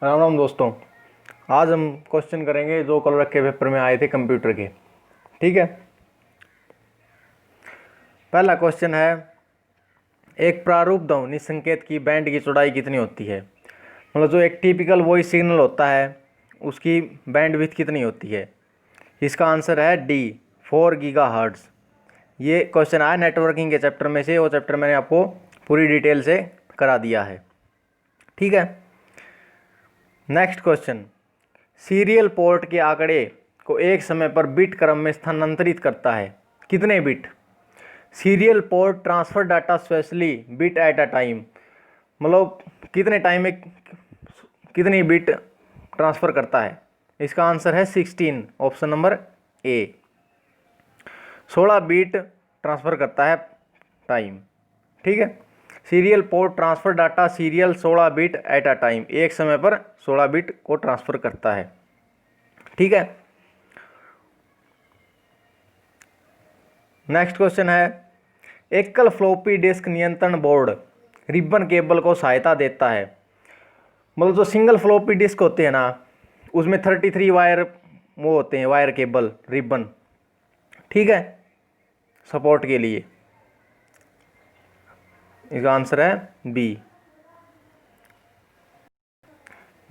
राम राम दोस्तों। आज हम क्वेश्चन करेंगे जो कल रखे पेपर में आए थे कंप्यूटर के। ठीक है, पहला क्वेश्चन है, एक प्रारूप ध्वनि संकेत की बैंड की चौड़ाई कितनी होती है। मतलब जो एक टिपिकल वॉइस सिग्नल होता है उसकी बैंड विड्थ कितनी होती है। इसका आंसर है डी, 4 गीगाहर्ट्ज़। ये क्वेश्चन आया नेटवर्किंग के चैप्टर में से, वो चैप्टर मैंने आपको पूरी डिटेल से करा दिया है। ठीक है, नेक्स्ट क्वेश्चन, सीरियल पोर्ट के आंकड़े को एक समय पर बिट क्रम में स्थानांतरित करता है, कितने bit. Serial port transfer data specially bit at a time, मतलब कितने टाइम में कितनी बिट ट्रांसफ़र करता है। इसका आंसर है 16, option number A. 16 bit transfer करता है टाइम। ठीक है, serial port transfer data serial 16 bit at a time, एक समय पर 16 बिट को ट्रांसफ़र करता है। ठीक है, नेक्स्ट क्वेश्चन है, एकल फ्लॉपी डिस्क नियंत्रण बोर्ड रिबन केबल को सहायता देता है। मतलब जो सिंगल फ्लॉपी डिस्क होते हैं ना, उसमें 33 वायर वो होते हैं, वायर केबल रिबन। ठीक है, सपोर्ट के लिए। इसका आंसर है बी।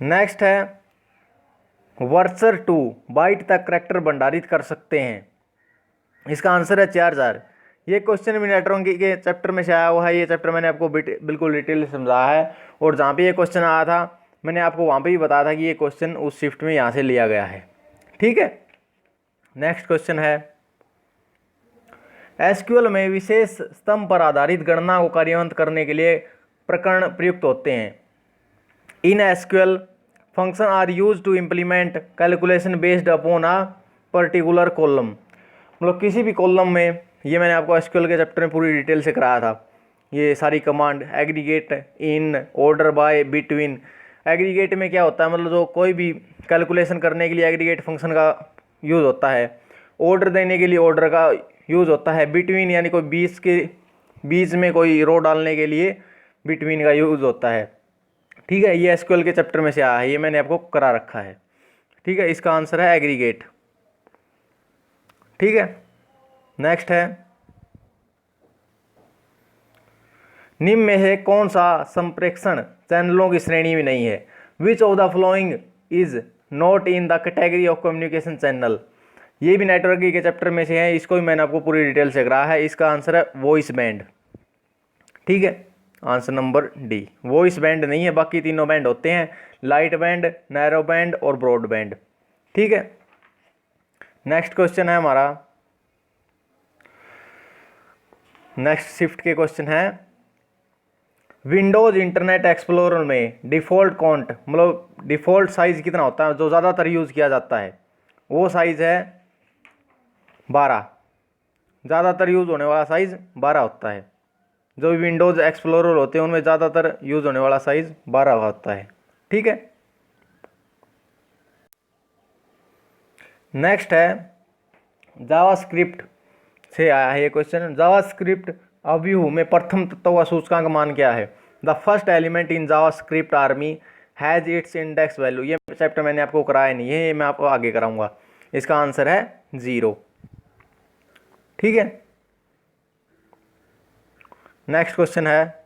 नेक्स्ट है, वर्चर 2 बाइट तक करैक्टर भंडारित कर सकते हैं। इसका आंसर है 4000। ये क्वेश्चन भी नेटवर्किंग के चैप्टर में से आया हुआ है। ये चैप्टर मैंने आपको बिल्कुल डिटेल समझाया है, और जहाँ पे ये क्वेश्चन आया था मैंने आपको वहाँ पे भी बताया था कि ये क्वेश्चन उस शिफ्ट में यहाँ से लिया गया है। ठीक है, नेक्स्ट क्वेश्चन है, एसक्यूएल में विशेष स्तंभ पर आधारित गणना को कार्यान्वित करने के लिए प्रकरण प्रयुक्त होते हैं। In SQL function are use to implement calculation based upon a particular column. मतलब किसी भी कॉलम में, ये मैंने आपको एसक्यूएल के चैप्टर में पूरी डिटेल से कराया था। ये सारी command aggregate, in, order by, between. Aggregate में क्या होता है, मतलब जो कोई भी कैलकुलेशन करने के लिए एग्रीगेट फंक्शन का यूज़ होता है। ऑर्डर देने के लिए ऑर्डर का यूज़ होता है। बिटवीन यानी कोई बीच में कोई रो डालने के लिए बिटवीन का यूज़ होता है। ठीक है, ये एसक्यूएल के चैप्टर में से आया है, ये मैंने आपको करा रखा है। ठीक है, इसका आंसर है एग्रीगेट। ठीक है, नेक्स्ट है, निम्न में से कौन सा संप्रेषण चैनलों की श्रेणी में नहीं है। Which of the following is not in the category of communication channel. ये भी नेटवर्किंग के चैप्टर में से है, इसको भी मैंने आपको पूरी डिटेल से कराया है। इसका आंसर है वॉइस बैंड। ठीक है, answer number D, voice band नहीं है, बाकी तीनों बैंड होते हैं, लाइट बैंड, नैरो बैंड और ब्रॉड बैंड। ठीक है, नेक्स्ट क्वेश्चन है हमारा, नेक्स्ट शिफ्ट के क्वेश्चन है, विंडोज इंटरनेट एक्सप्लोरर में डिफ़ॉल्ट काउंट, मतलब डिफ़ॉल्ट साइज़ कितना होता है जो ज़्यादातर यूज़ किया जाता है, वो साइज़ है 12। ज़्यादातर यूज़ होने वाला साइज़ 12 होता है। जो भी विंडोज़ एक्सप्लोरर होते हैं उनमें ज़्यादातर यूज़ होने वाला साइज़ 12 होता है। ठीक है, नेक्स्ट है, जावास्क्रिप्ट से आया है ये क्वेश्चन। जावास्क्रिप्ट अव्यूह में प्रथम तत्व का सूचकांक मान क्या है। The first element in JavaScript army has its index value. ये चैप्टर मैंने आपको कराया नहीं है, ये मैं आपको आगे कराऊंगा। इसका आंसर है 0। ठीक है, नेक्स्ट क्वेश्चन है,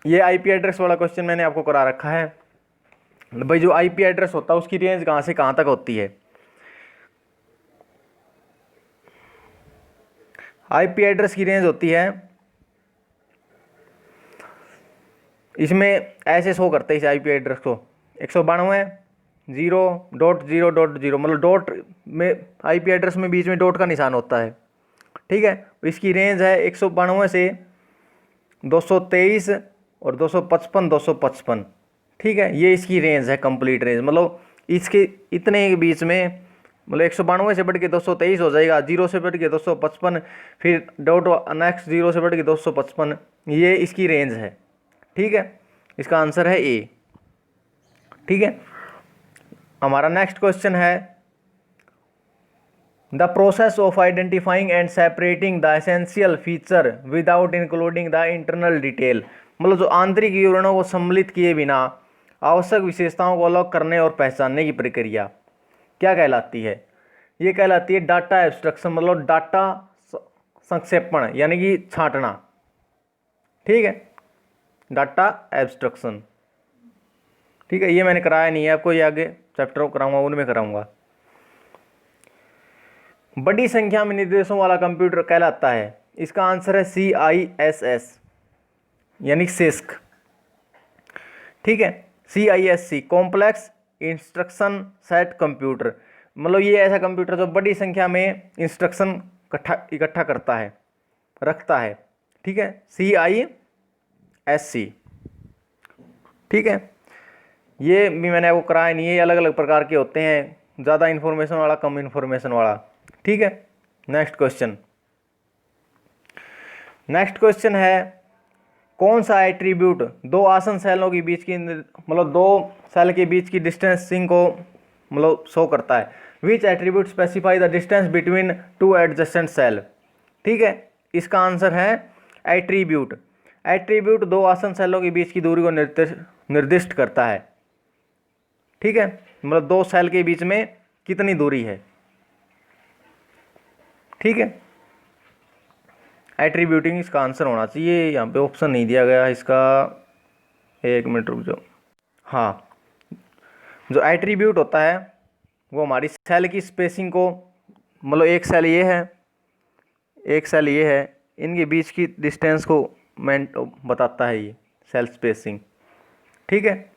ये आईपी एड्रेस वाला क्वेश्चन मैंने आपको करा रखा है। भाई जो आईपी एड्रेस होता है उसकी रेंज कहाँ से कहाँ तक होती है। आईपी एड्रेस की रेंज होती है, इसमें ऐसे शो करते हैं इस आईपी एड्रेस को, 192.0.0.0, मतलब डॉट में आईपी एड्रेस में बीच में डॉट का निशान होता है। ठीक है, इसकी रेंज है 192 से 223 और 255। ठीक है, ये इसकी रेंज है, कंप्लीट रेंज। मतलब इसके इतने के बीच में, मतलब 192 से बढ़ के 223 हो जाएगा, 0 से बढ़ के 255, फिर डॉट नेक्स्ट 0 से बढ़ के 255, ये इसकी रेंज है। ठीक है, इसका आंसर है ए। ठीक है, हमारा नेक्स्ट क्वेश्चन है, the process of identifying and separating the essential feature without including the internal detail. मतलब जो आंतरिक विवरणों को सम्मिलित किए बिना आवश्यक विशेषताओं को अलग करने और पहचानने की प्रक्रिया क्या कहलाती है? ये कहलाती है डाटा एब्स्ट्रक्शन, मतलब डाटा संक्षेपण यानी कि छांटना। ठीक है, डाटा एब्स्ट्रक्शन। ठीक है, ये मैंने कराया नहीं है आपको, ये आगे चैप्टर कराऊंगा उनमें कराऊंगा। बड़ी संख्या में निर्देशों वाला कंप्यूटर कहलाता है, इसका आंसर है CISS यानी CISC। ठीक है, CISC complex instruction set computer, मतलब ये ऐसा कंप्यूटर जो बड़ी संख्या में इंस्ट्रक्शन इकट्ठा करता है, रखता है। ठीक है, CISC। ठीक है, ये भी मैंने आपको कराया नहीं है, ये अलग अलग प्रकार के होते हैं, ज़्यादा इन्फॉर्मेशन वाला, कम इन्फॉर्मेशन वाला। ठीक है, नेक्स्ट क्वेश्चन है, कौन सा एट्रीब्यूट दो आसन सेलों के बीच की, मतलब दो सेल के बीच की डिस्टेंसिंग को मतलब शो करता है? Which attribute specify the distance between two adjacent cell? ठीक है, इसका आंसर है एट्रीब्यूट। एट्रीब्यूट दो आसन सेलों के बीच की दूरी को निर्दिष्ट करता है। ठीक है, मतलब दो सेल के बीच में कितनी दूरी है। ठीक है, एट्रीब्यूटिंग इसका आंसर होना चाहिए। यहाँ पे ऑप्शन नहीं दिया गया इसका, एक मिनट रुक जाओ। हाँ, जो एट्रीब्यूट होता है वो हमारी सेल की स्पेसिंग को, मतलब एक सेल ये है, एक सेल ये है, इनके बीच की डिस्टेंस को बताता है ये सेल स्पेसिंग। ठीक है,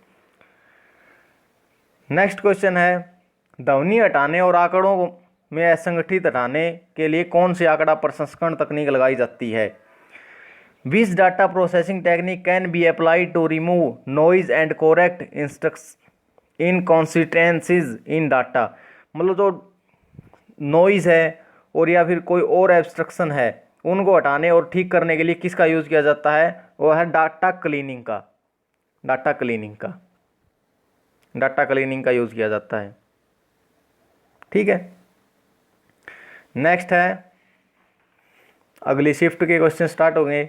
नेक्स्ट क्वेश्चन है, ध्वनि हटाने और आंकड़ों में असंगठित हटाने के लिए कौन सी आंकड़ा प्रसंस्करण तकनीक लगाई जाती है? Which data processing technique can be applied to remove noise and correct inconsistencies in data, मतलब जो नॉइज है और या फिर कोई और एब्स्ट्रक्शन है उनको हटाने और ठीक करने के लिए किसका यूज़ किया जाता है? वो है डाटा क्लीनिंग का। डाटा क्लीनिंग का यूज़ किया जाता है। ठीक है, नेक्स्ट है, अगली शिफ्ट के क्वेश्चन स्टार्ट हो गए।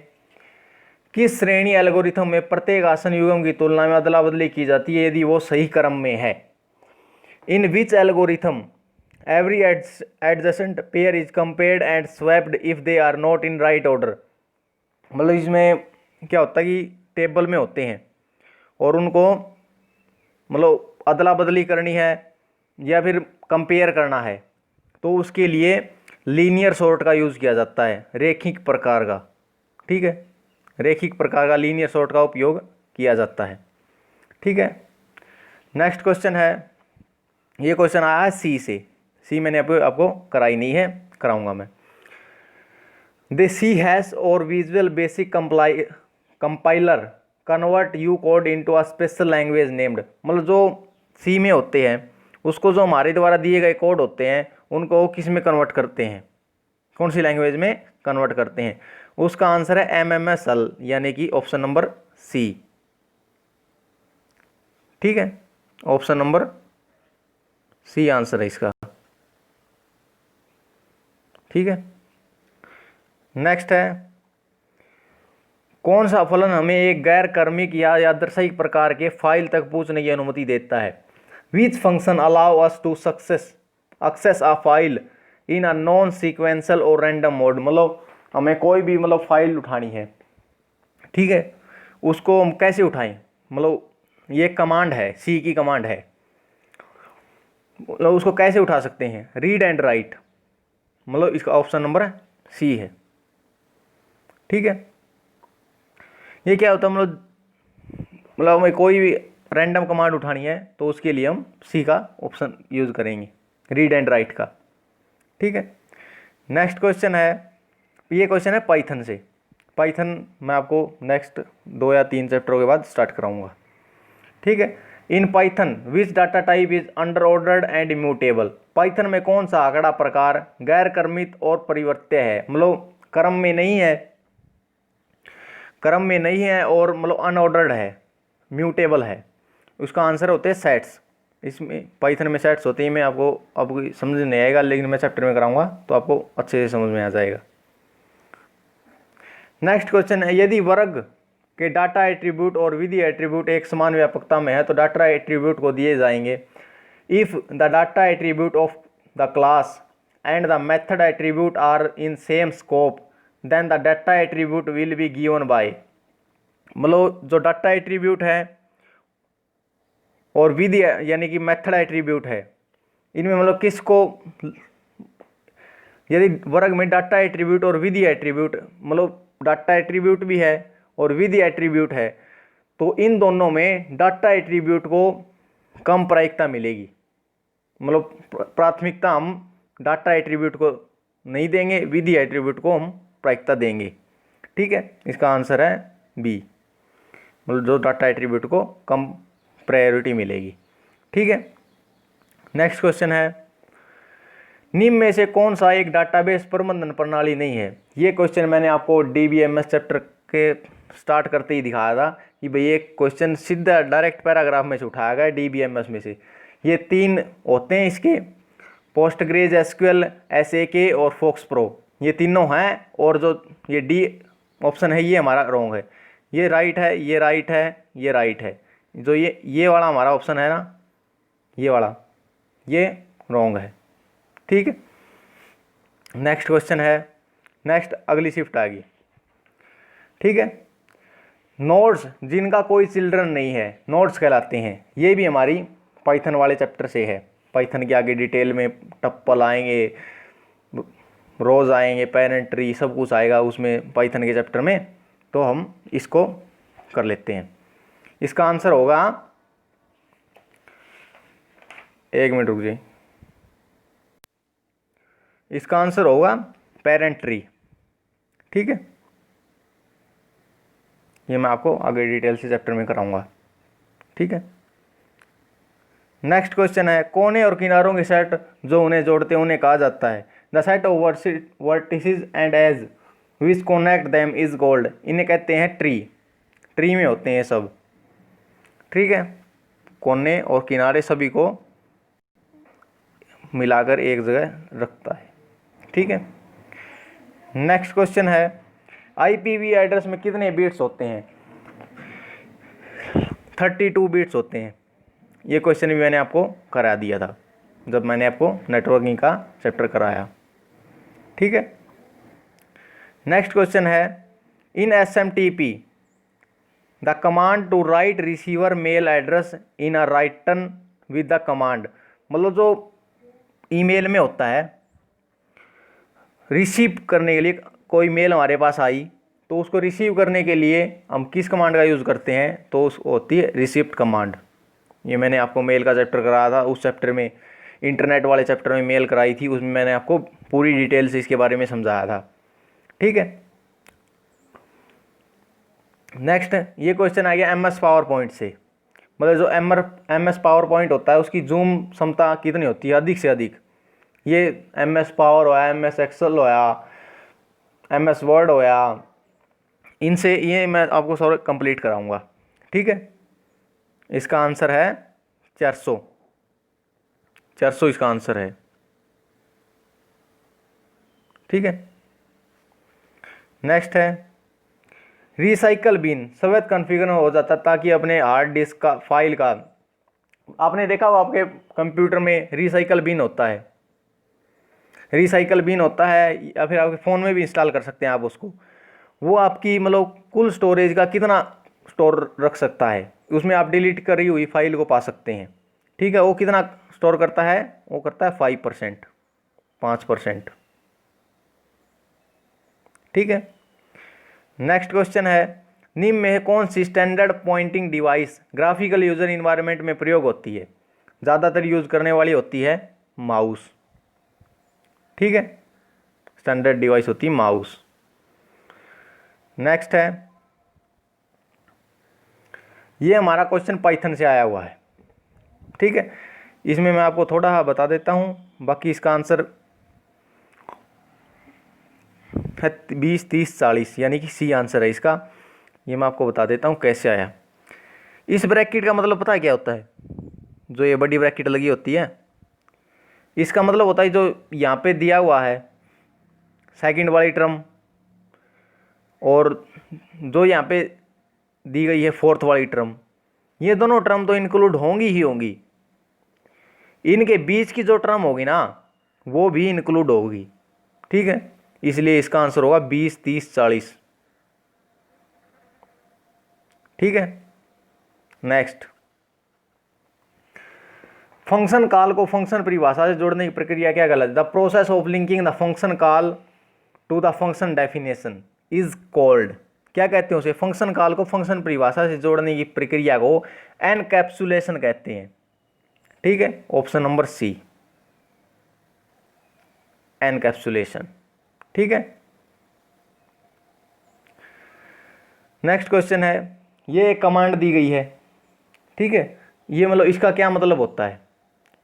किस श्रेणी एल्गोरिथम में प्रत्येक आसन युग्म की तुलना में अदला बदली की जाती है यदि वो सही क्रम में है? In which algorithm every adjacent pair is compared and swapped if they are not in right order, मतलब इसमें क्या होता है कि टेबल में होते हैं और उनको मतलब अदला बदली करनी है या फिर कंपेयर करना है, तो उसके लिए लीनियर सॉर्ट का यूज़ किया जाता है, रैखिक प्रकार का। ठीक है, रैखिक प्रकार का लीनियर सॉर्ट का उपयोग किया जाता है। ठीक है, नेक्स्ट क्वेश्चन है, ये क्वेश्चन आया है सी मैंने आपको कराई नहीं है, कराऊंगा मैं। द सी हैश और visual basic compiler convert you code into a special language named, मतलब जो सी में होते हैं उसको जो हमारे द्वारा दिए गए कोड होते हैं उनको किस में कन्वर्ट करते हैं, कौन सी लैंग्वेज में कन्वर्ट करते हैं? उसका आंसर है MMSL यानी कि ऑप्शन नंबर सी। ठीक है, ऑप्शन नंबर सी आंसर है इसका। ठीक है, नेक्स्ट है, कौन सा फलन हमें एक गैर क्रमिक या यादृच्छिक प्रकार के फाइल तक पहुंचने की अनुमति देता है? Which function allow us to access a file in a non sequential और रैंडम मोड, मतलब हमें कोई भी मतलब फाइल उठानी है। ठीक है, उसको हम कैसे उठाएं, मतलब ये कमांड है, सी की कमांड है, मतलब उसको कैसे उठा सकते हैं? रीड एंड राइट, मतलब इसका ऑप्शन नंबर सी है। ठीक है, ये क्या होता है, मतलब हमें कोई भी रैंडम कमांड उठानी है तो उसके लिए हम सी का ऑप्शन यूज़ करेंगे, रीड एंड राइट का। ठीक है, नेक्स्ट क्वेश्चन है, ये क्वेश्चन है पाइथन से। पाइथन मैं आपको नेक्स्ट 2 या 3 चैप्टरों के बाद स्टार्ट कराऊंगा। ठीक है, in Python which data type is under ordered and immutable, Python में कौन सा आंकड़ा प्रकार गैर क्रमित और परिवर्त्य है, मतलब क्रम में नहीं है और मतलब अनऑर्डर्ड है, म्यूटेबल है। उसका आंसर होते हैं सेट्स। इसमें पाइथन में सेट्स होते हैं, मैं आपको समझ नहीं आएगा लेकिन मैं चैप्टर में कराऊंगा तो आपको अच्छे से समझ में आ जाएगा। नेक्स्ट क्वेश्चन है, यदि वर्ग कि डाटा एट्रीब्यूट और विधि एट्रीब्यूट एक समान व्यापकता में है तो डाटा एट्रीब्यूट को दिए जाएंगे। If the data attribute of the class and the method attribute are in same scope then the data attribute will be given by, मतलब जो डाटा एट्रीब्यूट है और विधि यानी कि मेथड एट्रीब्यूट है, इनमें मतलब किसको, यदि वर्ग में डाटा एट्रीब्यूट और विधि एट्रीब्यूट, मतलब डाटा एट्रीब्यूट भी है और विधि एट्रीब्यूट है, तो इन दोनों में डाटा एट्रीब्यूट को कम प्रायिकता मिलेगी, मतलब प्राथमिकता हम डाटा एट्रीब्यूट को नहीं देंगे, विधि एट्रीब्यूट को हम प्रायिकता देंगे। ठीक है, इसका आंसर है बी, मतलब जो डाटा एट्रीब्यूट को कम प्रायोरिटी मिलेगी। ठीक है, नेक्स्ट क्वेश्चन है, निम्न में से कौन सा एक डाटाबेस प्रबंधन प्रणाली नहीं है। ये क्वेश्चन मैंने आपको DBMS चैप्टर के स्टार्ट करते ही दिखाया था कि भाई ये क्वेश्चन सीधा डायरेक्ट पैराग्राफ में से उठाया गया DBMS में से। ये 3 होते हैं इसके, पोस्टग्रेज SQL, SAK और फोक्स प्रो, ये तीनों हैं, और जो ये डी ऑप्शन है ये हमारा रॉन्ग है। ये राइट है, ये राइट है, ये राइट है। जो ये वाला हमारा ऑप्शन है ना, ये वाला, ये रॉन्ग है। ठीक है, नेक्स्ट क्वेश्चन है, नेक्स्ट अगली शिफ्ट आ गई। ठीक है, नोड्स जिनका कोई चिल्ड्रन नहीं है नोड्स कहलाते हैं। ये भी हमारी पाइथन वाले चैप्टर से है। पाइथन के आगे डिटेल में टप्पल आएंगे, रोज आएंगे, पेरेंट ट्री, सब कुछ आएगा उसमें पाइथन के चैप्टर में, तो हम इसको कर लेते हैं। इसका आंसर होगा, एक मिनट रुक जाइए, इसका आंसर होगा पेरेंट ट्री। ठीक है, ये मैं आपको आगे डिटेल से चैप्टर में कराऊंगा। ठीक है, नेक्स्ट क्वेश्चन है, कोने और किनारों के सेट जो उन्हें जोड़ते हैं उन्हें कहा जाता है। The set of vertices and edge which connect them is called, इन्हें कहते हैं ट्री। ट्री में होते हैं सब। ठीक है, कोने और किनारे सभी को मिलाकर एक जगह रखता है। ठीक है, नेक्स्ट क्वेश्चन है, IPV एड्रेस में कितने बिट्स होते हैं। 32 बिट्स होते हैं। ये क्वेश्चन भी मैंने आपको करा दिया था जब मैंने आपको नेटवर्किंग का चैप्टर कराया। ठीक है, नेक्स्ट क्वेश्चन है, in SMTP the command to write receiver mail address in a written with the command, मतलब जो ईमेल में होता है, रिसीव करने के लिए कोई मेल हमारे पास आई तो उसको रिसीव करने के लिए हम किस कमांड का यूज़ करते हैं, तो उस होती है रिसीप्ट कमांड। ये मैंने आपको मेल का चैप्टर कराया था, उस चैप्टर में इंटरनेट वाले चैप्टर में मेल कराई थी, उसमें मैंने आपको पूरी डिटेल से इसके बारे में समझाया था। ठीक है, नेक्स्ट ये क्वेश्चन आ गया MS पावर पॉइंट से, मतलब जो MS पावर पॉइंट होता है उसकी जूम क्षमता कितनी होती है, अधिक से अधिक। ये MS पावर होया, MS एक्सेल होया, MS वर्ड होया, इनसे ये मैं आपको सारे कंप्लीट कराऊंगा। ठीक है, इसका आंसर है 400 इसका आंसर है। ठीक है, नेक्स्ट है, रिसाइकल बिन सवैत कॉन्फ़िगर हो जाता ताकि अपने हार्ड डिस्क का फाइल का, आपने देखा हो आपके कंप्यूटर में रिसाइकल बिन होता है, रिसाइकल बिन होता है, या फिर आपके फ़ोन में भी इंस्टॉल कर सकते हैं आप उसको। वो आपकी मतलब कुल स्टोरेज का कितना स्टोर रख सकता है, उसमें आप डिलीट करी हुई फाइल को पा सकते हैं। ठीक है, वो कितना स्टोर करता है, वो करता है 5%। ठीक है, नेक्स्ट क्वेश्चन है, निम्न में कौन सी standard pointing device graphical user environment में प्रयोग होती है। ज़्यादातर यूज करने वाली होती है माउस। ठीक है, स्टैंडर्ड डिवाइस होती है माउस। नेक्स्ट है, ये हमारा क्वेश्चन पाइथन से आया हुआ है। ठीक है, इसमें मैं आपको थोड़ा बता देता हूँ, बाकी इसका आंसर है 20, 30, 40, यानी कि सी आंसर है इसका। ये मैं आपको बता देता हूँ कैसे आया। इस ब्रैकेट का मतलब पता है क्या होता है, जो ये बड़ी ब्रैकेट लगी होती है, इसका मतलब होता है जो यहाँ पे दिया हुआ है सेकंड वाली टर्म, और जो यहाँ पे दी गई है फोर्थ वाली टर्म, ये दोनों टर्म तो इंक्लूड होंगी ही होंगी, इनके बीच की जो टर्म होगी ना वो भी इंक्लूड होगी। ठीक है, इसलिए इसका आंसर होगा 20, 30, 40। ठीक है, नेक्स्ट, फंक्शन कॉल को फंक्शन परिभाषा से जोड़ने की प्रक्रिया क्या कहलाती है? The process of linking the function call to the function definition is called, क्या कहते हैं उसे? फंक्शन कॉल को फंक्शन परिभाषा से जोड़ने की प्रक्रिया को एनकैप्सुलेशन कहते हैं। ठीक है, ऑप्शन नंबर सी, एनकैप्सुलेशन। ठीक है, नेक्स्ट क्वेश्चन है, ये एक कमांड दी गई है। ठीक है, ये मतलब इसका क्या मतलब होता है?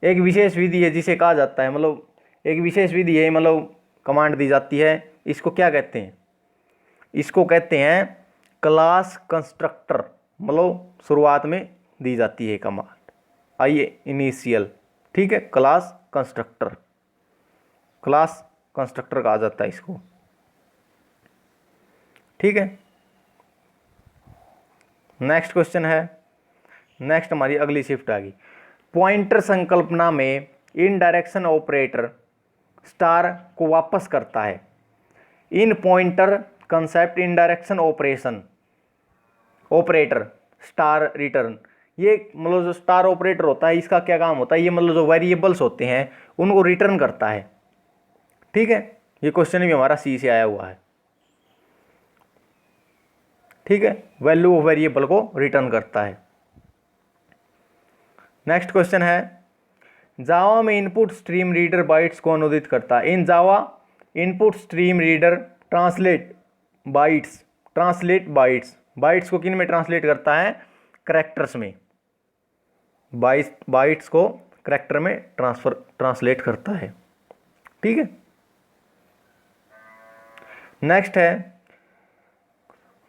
एक विशेष विधि है जिसे कहा जाता है, मतलब एक विशेष विधि है, मतलब कमांड दी जाती है, इसको क्या कहते हैं? इसको कहते हैं क्लास कंस्ट्रक्टर, मतलब शुरुआत में दी जाती है कमांड, आइए इनिशियल। ठीक है, क्लास कंस्ट्रक्टर, क्लास कंस्ट्रक्टर कहा जाता है इसको। ठीक है, नेक्स्ट क्वेश्चन है, नेक्स्ट हमारी अगली शिफ्ट आ गई। पॉइंटर संकल्पना में इन डायरेक्शन ऑपरेटर स्टार को वापस करता है। In pointer concept indirection operation operator star return, ये मतलब जो स्टार ऑपरेटर होता है इसका क्या काम होता है? ये मतलब जो वेरिएबल्स होते हैं उनको रिटर्न करता है। ठीक है, ये क्वेश्चन भी हमारा सी से आया हुआ है। ठीक है, वैल्यू ऑफ वेरिएबल को रिटर्न करता है। नेक्स्ट क्वेश्चन है, जावा में इनपुट स्ट्रीम रीडर बाइट्स को अनुदित करता है। In Java input stream reader translate bytes, translate bytes, bytes को किन में ट्रांसलेट करता है? करैक्टर्स में, बाइट्स को करैक्टर में ट्रांसलेट करता है। ठीक है, नेक्स्ट है,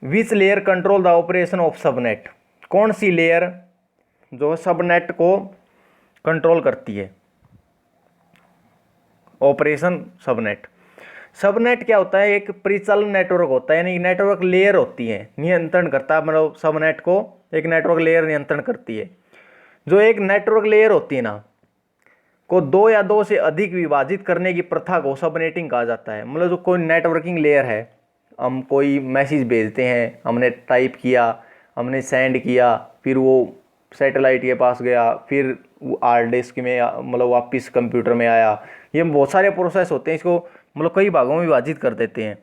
which layer control the operation of subnet, कौन सी लेयर जो सबनेट को कंट्रोल करती है? ऑपरेशन सबनेट, सबनेट क्या होता है? एक परिचालन नेटवर्क होता है, यानी नेटवर्क लेयर होती है, नियंत्रण करता है, मतलब सबनेट को एक नेटवर्क लेयर नियंत्रण करती है। जो एक नेटवर्क लेयर होती है ना, को दो या दो से अधिक विभाजित करने की प्रथा को सबनेटिंग कहा जाता है। मतलब जो कोई नेटवर्किंग लेयर है, हम कोई मैसेज भेजते हैं, हमने टाइप किया, हमने सेंड किया, फिर वो सैटेलाइट के पास गया, फिर वो हार्ड डिस्क में मतलब वापस कंप्यूटर में आया, ये बहुत सारे प्रोसेस होते हैं, इसको मतलब कई भागों में विभाजित कर देते हैं।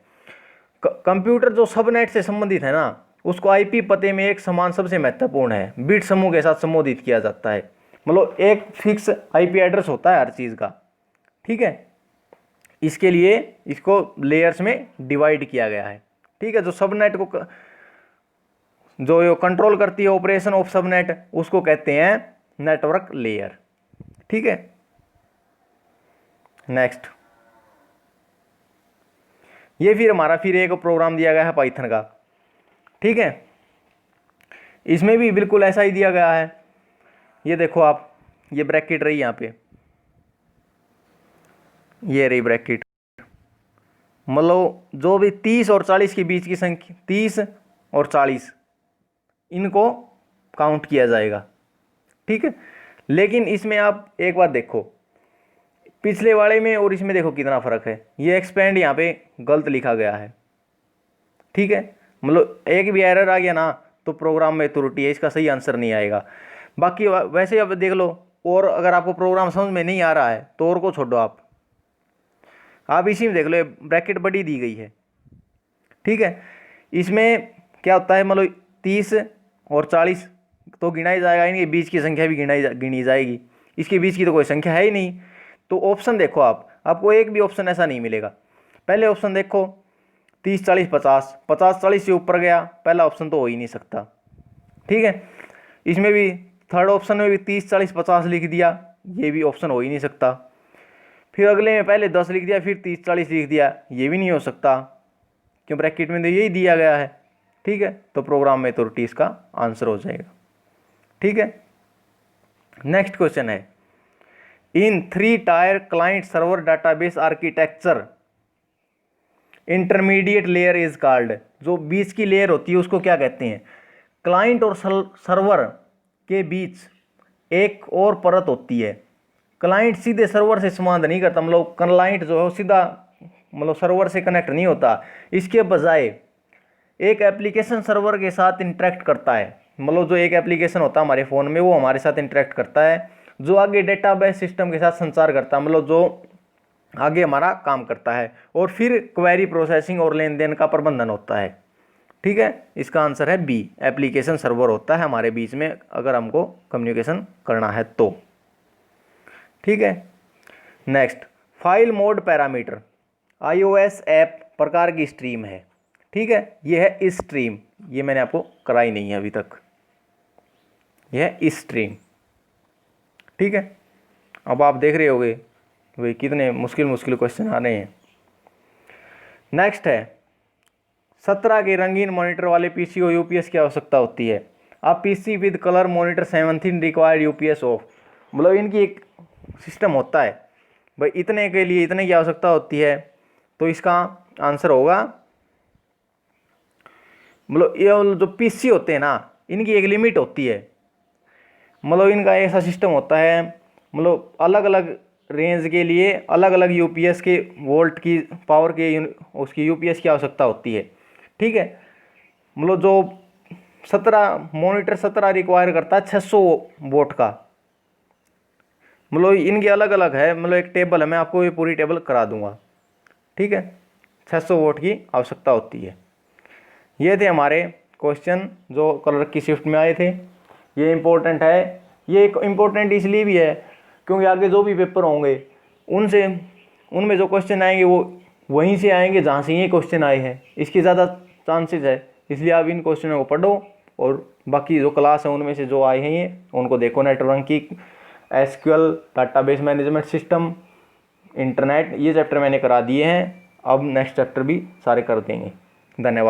कंप्यूटर जो सबनेट से संबंधित है ना, उसको आईपी पते में एक समान सबसे महत्वपूर्ण है, बिट समूह के साथ संबोधित किया जाता है। मतलब एक फिक्स आईपी एड्रेस होता है हर चीज़ का। ठीक है, इसके लिए इसको लेयर्स में डिवाइड किया गया है। ठीक है, जो सबनेट को जो ये कंट्रोल करती है ऑपरेशन ऑफ सबनेट, उसको कहते हैं नेटवर्क लेयर। ठीक है, नेक्स्ट, ये फिर हमारा फिर एक प्रोग्राम दिया गया है पाइथन का। ठीक है, इसमें भी बिल्कुल ऐसा ही दिया गया है। ये देखो आप, ये ब्रैकेट रही यहाँ पे, ये रही ब्रैकेट, मतलब जो भी 30 और 40 के बीच की संख्या, 30 और 40, इनको काउंट किया जाएगा। ठीक है, लेकिन इसमें आप एक बात देखो, पिछले वाले में और इसमें देखो कितना फ़र्क है। ये एक्सपेंड यहाँ पे गलत लिखा गया है। ठीक है, मतलब एक भी एरर आ गया ना तो प्रोग्राम में त्रुटि है, इसका सही आंसर नहीं आएगा। बाकी वैसे अब देख लो, और अगर आपको प्रोग्राम समझ में नहीं आ रहा है तो और को छोड़ो, आप इसी में देख लो, ब्रैकेट बड़ी दी गई है। ठीक है, इसमें क्या होता है, मतलब 30 और 40 तो गिना ही जाएगा, इनके बीच की संख्या भी गिनी जाएगी, इसके बीच की तो कोई संख्या है ही नहीं। तो ऑप्शन देखो आपको एक भी ऑप्शन ऐसा नहीं मिलेगा। पहले ऑप्शन देखो, 30, 40, 50, 50, 40 से ऊपर गया, पहला ऑप्शन तो हो ही नहीं सकता। ठीक है, इसमें भी थर्ड ऑप्शन में भी 30, 40, 50 लिख दिया, ये भी ऑप्शन हो ही नहीं सकता। फिर अगले में पहले 10 लिख दिया, फिर 30, 40 लिख दिया, ये भी नहीं हो सकता, क्यों ब्रैकेट में तो यही दिया गया है। ठीक है, तो प्रोग्राम में त्रुटि इसका आंसर हो जाएगा। ठीक है, नेक्स्ट क्वेश्चन है, इन 3 tyre client server database architecture intermediate layer is called, जो बीच की लेयर होती है उसको क्या कहते हैं? क्लाइंट और सर्वर के बीच एक और परत होती है। क्लाइंट सीधे सर्वर से संवाद नहीं करता, मतलब क्लाइंट जो है वो सीधा मतलब सर्वर से कनेक्ट नहीं होता, इसके बजाय एक एप्लीकेशन सर्वर के साथ इंटरेक्ट करता है। मतलब जो एक एप्लीकेशन होता है हमारे फ़ोन में वो हमारे साथ इंटरेक्ट करता है, जो आगे डेटाबेस सिस्टम के साथ संचार करता है, मतलब जो आगे हमारा काम करता है, और फिर क्वेरी प्रोसेसिंग और लेन देन का प्रबंधन होता है। ठीक है, इसका आंसर है बी, एप्लीकेशन सर्वर होता है हमारे बीच में अगर हमको कम्युनिकेशन करना है तो। ठीक है, next, file mode parameter iOS app प्रकार की स्ट्रीम है। ठीक है, ये है स्ट्रीम, ये मैंने आपको कराई नहीं है अभी तक, यह है स्ट्रीम। ठीक है, अब आप देख रहे होगे भाई कितने मुश्किल मुश्किल क्वेश्चन आ रहे हैं। नेक्स्ट है 17 के रंगीन मॉनिटर वाले पीसी को यूपीएस की आवश्यकता होती है। अब PC with colour monitor 17 required UPS of, मतलब इनकी एक सिस्टम होता है भाई इतने के लिए इतने की आवश्यकता होती है, तो इसका आंसर होगा मतलब ये जो पीसी होते हैं ना इनकी एक लिमिट होती है, मतलब इनका ऐसा सिस्टम होता है, मतलब अलग अलग रेंज के लिए अलग अलग यूपीएस के वोल्ट की पावर के उसकी यूपीएस की आवश्यकता होती है। ठीक है, मतलब जो 17 मॉनिटर 17 रिक्वायर करता है 600 वोट का, मतलब इनके अलग अलग है, मतलब एक टेबल है, मैं आपको ये पूरी टेबल करा दूंगा। ठीक है, 600 वोट की आवश्यकता होती है। ये थे हमारे क्वेश्चन जो कलर की शिफ्ट में आए थे, ये इम्पोर्टेंट है। ये इम्पोर्टेंट इसलिए भी है क्योंकि आगे जो भी पेपर होंगे उनमें जो क्वेश्चन आएंगे वो वहीं से आएंगे जहाँ से ये क्वेश्चन आए हैं, इसकी ज़्यादा चांसेस है। इसलिए आप इन क्वेश्चनों को पढ़ो और बाकी जो क्लास है उनमें से जो आए हैं ये उनको देखो, नेटवर्क की, SQL, database management system, internet, ये चैप्टर मैंने करा दिए हैं। अब नेक्स्ट चैप्टर भी सारे कर देंगे। धन्यवाद।